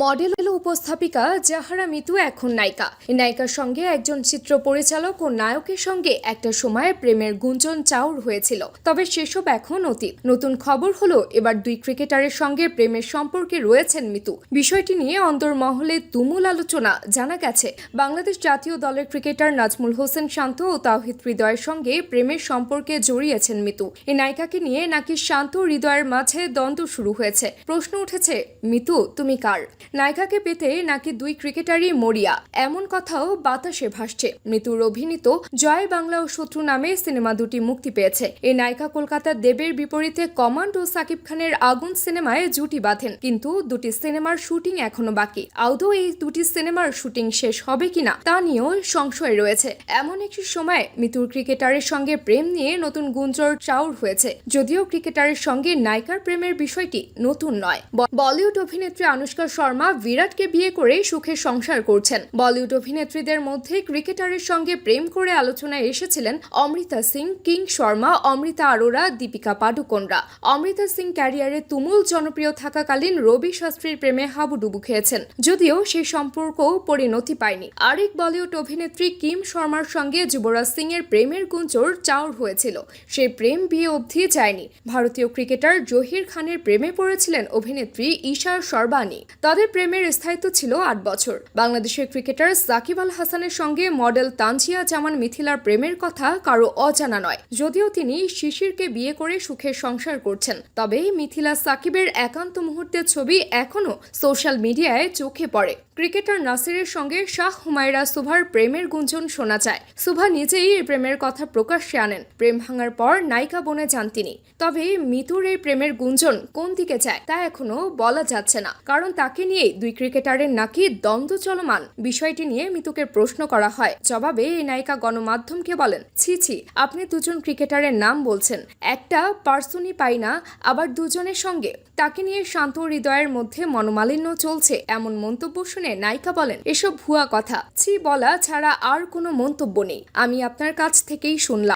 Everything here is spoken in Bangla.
মডেল উপস্থাপিকা জাহারা মিতু এখন নায়িকা। নায়িকার সঙ্গে একজন চিত্র পরিচালক ও নায়কের সঙ্গে একটা সময় প্রেমের গুঞ্জন চাউর হয়েছিল, তবে সেসব এখন অতীত। নতুন খবর হলো এবার দুই ক্রিকেটারের সঙ্গে প্রেমের সম্পর্কে রয়েছেন মিতু। বিষয়টি নিয়ে অন্দরমহলে তুমুল আলোচনা। জানা গেছে বাংলাদেশ জাতীয় দলের ক্রিকেটার নাজমুল হোসেন শান্ত ও তাওহিদ হৃদয়ের সঙ্গে প্রেমের সম্পর্কে জড়িয়েছেন মিতু। এই নায়িকাকে নিয়ে নাকি শান্ত হৃদয়ের মাঝে দ্বন্দ্ব শুরু হয়েছে। প্রশ্ন উঠেছে, মিতু তুমি কার? নায়িকাকে পেতে নাকি দুই ক্রিকেটারই মরিয়া, এমন কথাও বাতাসে ভাসছে। মৃত্যুর অভিনীত জয় বাংলা ও শত্রু নামে সিনেমা দুটি মুক্তি পেয়েছে। এই নায়িকা কলকাতার দেবের বিপরীতে কমান্ড ও সাকিব খানের আগুন সিনেমায় জুটি বাঁধেন, কিন্তু দুটি সিনেমার শুটিং এখনো বাকি। আদৌ এই দুটি সিনেমার শুটিং শেষ হবে কিনা তা নিয়েও সংশয় রয়েছে। এমন একটি সময় মৃত্যুর ক্রিকেটারের সঙ্গে প্রেম নিয়ে নতুন গুঞ্জন চাউর হয়েছে। যদিও ক্রিকেটারের সঙ্গে নায়িকার প্রেমের বিষয়টি নতুন নয়। বলিউড অভিনেত্রী আনুশকা শর্মা বিরাটকে বিয়ে করে সুখে সংসার করছেন। বলিউড অভিনেত্রীদের মধ্যে ক্রিকেটারের সঙ্গে প্রেম করে আলোচনায় এসেছিলেন অমৃতা সিং, কিং শর্মা, অমৃতা আরোরা, দীপিকা পাডুকোনরা। অমৃতা সিং ক্যারিয়ারে তুমুল জনপ্রিয় থাকাকালীন রবি শাস্ত্রীর প্রেমে হাবুডুবু খেয়েছেন, যদিও সেই সম্পর্ক পরিণতি পায়নি। আরেক বলিউড অভিনেত্রী কিম শর্মার সঙ্গে যুবরাজ সিং এর প্রেমের গুঞ্জন চাউর হয়েছিল। সেই প্রেম বিয়ে অবধি যায়নি। ভারতীয় ক্রিকেটার জহির খানের প্রেমে পড়েছিলেন অভিনেত্রী ঈশা সরবানী। তাদের প্রেমের স্থায়িত্ব ছিল ৮ বছর। বাংলাদেশের ক্রিকেটার সাকিব আল হাসানের সঙ্গে মডেল তানজিয়া জামান মিথিলার প্রেমের কথা কারো অজানা নয়। যদিও তিনি শিশিরকে বিয়ে করে সুখের সংসার করছেন, তবে মিথিলা সাকিবের একান্ত মুহূর্তের ছবি এখনো সোশ্যাল মিডিয়ায় চোখে পড়ে। ক্রিকেটার নাসিরের সঙ্গে শাহ হুমায়রা সুভার প্রেমের গুঞ্জন শোনা যায়। সুভা নিজেই এই প্রেমের কথা প্রকাশ্যে আনেন। প্রেম ভাঙার পর নায়িকা বনে যান তিনি। তবে মিতুর এই প্রেমের গুঞ্জন কোন দিকে যায় তা এখনো বলা যাচ্ছে না, কারণ তাকে নিয়ে দুই ক্রিকেটারের নাকি দ্বন্দ্ব চলমান। বিষয়টি নিয়ে মিতুকে প্রশ্ন করা হয়। জবাবে এই নায়িকা গণমাধ্যমকে বলেন, ছি, আপনি দুজন ক্রিকেটারের নাম বলছেন, একটা পার্সনই পাই না, আবার দুজনের সঙ্গে। তাকে নিয়ে শান্ত হৃদয়ের মধ্যে মনোমালিন্য চলছে, এমন মন্তব্য শুনে নায়িকা বলেন, এসব ভুয়া কথা, ছি বলা ছাড়া আর কোনো মন্তব্য নেই। আমি আপনার কাছ থেকেই শুনলাম।